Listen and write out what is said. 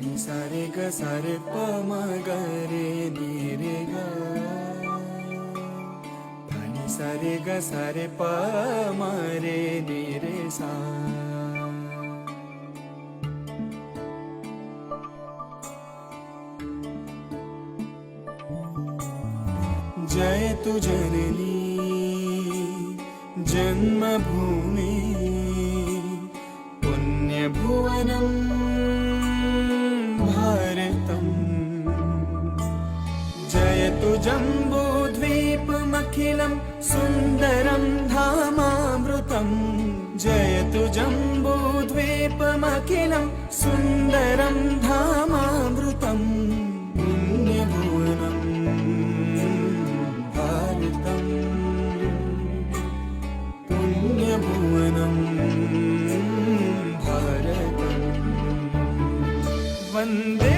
सारे ग सारे प म ग रे नि रे ग धनि सारे ग सारे प म रे नि रे सा। जय तु जननी जन्मभूमि पुण्यभुवनम् भारतम्। जयतु जम्बूद्वीपमखिलं सुन्दरं धामामृतम्। जयतु जम्बूद्वीपमखिलं सुन्दरं धामामृतम्। पुण्यभुवनं भारतम् पुण्यभुवनं भारतम्। वन्दे